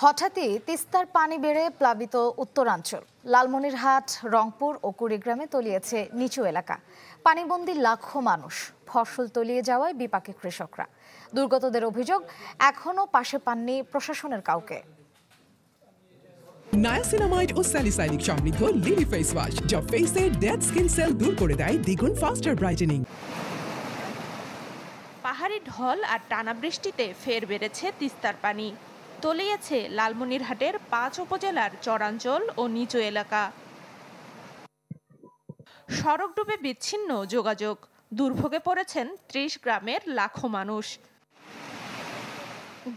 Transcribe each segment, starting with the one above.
হঠাৎই তিস্তার পানি বেড়ে প্লাবিত উত্তরাঞ্চল। লালমনিরহাট, রংপুর ও কুড়িগ্রামে তলিয়েছে নিচু এলাকা। পানিবন্দী লাখো মানুষ। ফসল তলিয়ে যাওয়ায় বিপাকে কৃষকরা। দুর্গতদের অভিযোগ, এখনো পাশে পাননি প্রশাসনের কাউকে। নায়াসিনামাইড ও স্যালিসাইলিক সমৃদ্ধ লিলি ফেস ওয়াশ, যা ফেসের ডেড স্কিন সেল দূর করে দেয় দ্বিগুণ ফাস্টার ব্রাইটেনিং। পাহাড়ি ঢল আর টানা বৃষ্টিতে ফের বেড়েছে তিস্তার পানি। তলিয়েছে লালমনিরহাটের ৫ উপজেলার চরাঞ্চল ও নিচু এলাকা। সড়ক ডুবে বিচ্ছিন্ন যোগাযোগ। দুর্ভোগে পড়েছেন ৩০ গ্রামের লাখো মানুষ।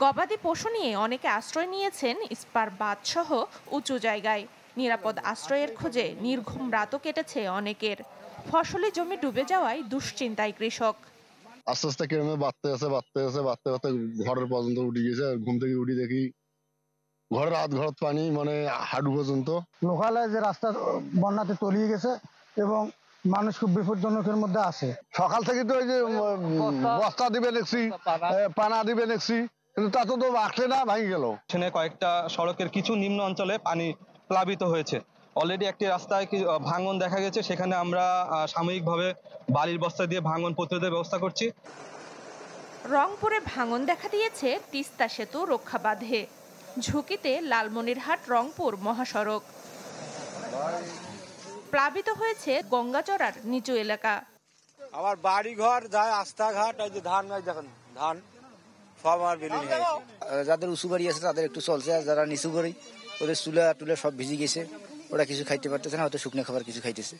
গবাদি পশু নিয়ে অনেকে আশ্রয় নিয়েছেন ইস্পার বাঁধসহ উঁচু জায়গায়। নিরাপদ আশ্রয়ের খোঁজে নির্ঘুম রাতও কেটেছে অনেকের। ফসলি জমি ডুবে যাওয়ায় দুশ্চিন্তায় কৃষক। আস্তে আস্তে কেমন বাড়তে বাড়তে ঘরের পর্যন্ত উঠে গেছে। ঘুম থেকে উঠি দেখি ঘরের ঘর পানি, মানে হাঁটু পর্যন্ত। লোকালয়ে যে রাস্তা বন্যাতে তলিয়ে গেছে এবং মানুষ খুব বিপজ্জনকের মধ্যে আছে। সকাল থেকে তো ওই যে বস্তা দিবে দেখছি, পানা দিবে দেখছি, কিন্তু তা তো আসলে না, ভাঙি গেল। সেখানে কয়েকটা সড়কের কিছু নিম্ন অঞ্চলে পানি প্লাবিত হয়েছে। অলরেডি একটি রাস্তায় ভাঙন দেখা গেছে, সেখানে আমরা সাময়িকভাবে বালির বস্তা দিয়ে ভাঙন প্রতিরোধের ব্যবস্থা করছি। রংপুরে ভাঙন দেখা দিয়েছে তিস্তা সেতু রক্ষা বাঁধে। ঝুঁকিতে লালমনিরহাট রংপুর মহাসড়ক। প্লাবিত হয়েছে গঙ্গাচড়ার নিচু এলাকা। আমার বাড়ি ঘর যায়, রাস্তাঘাট, এই যে ধান গাছ দেখেন, ধান সব আর বিলীন হয়ে গেছে। যাদের উঁচু বাড়ি আছে তাদের একটু চলছে, আর যারা নিচু বাড়ি ওদের চুলা টুলে সব ভিজে গেছে। ওরা কিছু খাইতে পারতেছে না, হয়তো শুকনো খাবার কিছু খাইতেছে।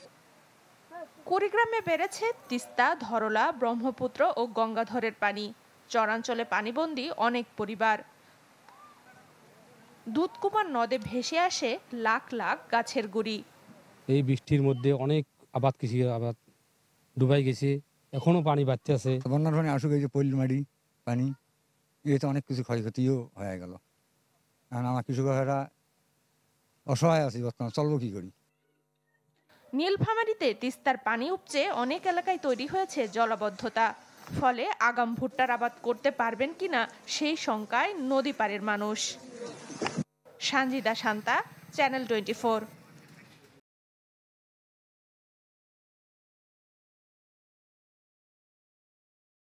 কুড়িগ্রামে বেড়েছে তিস্তা, ধরলা, ব্রহ্মপুত্র ও গঙ্গাধরের পানি। চরাঞ্চলে পানিবন্দী অনেক পরিবার। দুধকুমার নদে ভেসে আসে লাখ লাখ গাছের গুড়ি। এই বৃষ্টির মধ্যে অনেক কৃষি আবাদ ডুবাই গেছে, এখনো পানি বাড়তে আছে। বন্যার পানি আসুক, এই যে পল্লিমারি পানি, এতে অনেক কিছু ক্ষয়ক্ষতিও হয়ে গেল। কারণ আমার কৃষকেরা অসহায় আছে, বর্তমানে চলবো কি করি। নীলফামারীতে তিস্তার পানি উপচে অনেক এলাকায় তৈরি হয়েছে জলাবদ্ধতা। ফলে আগাম ভুট্টার আবাদ করতে পারবেন কিনা সেই শঙ্কায় নদী পাড়ের মানুষ। সানজিদা শান্তা, চ্যানেল 24।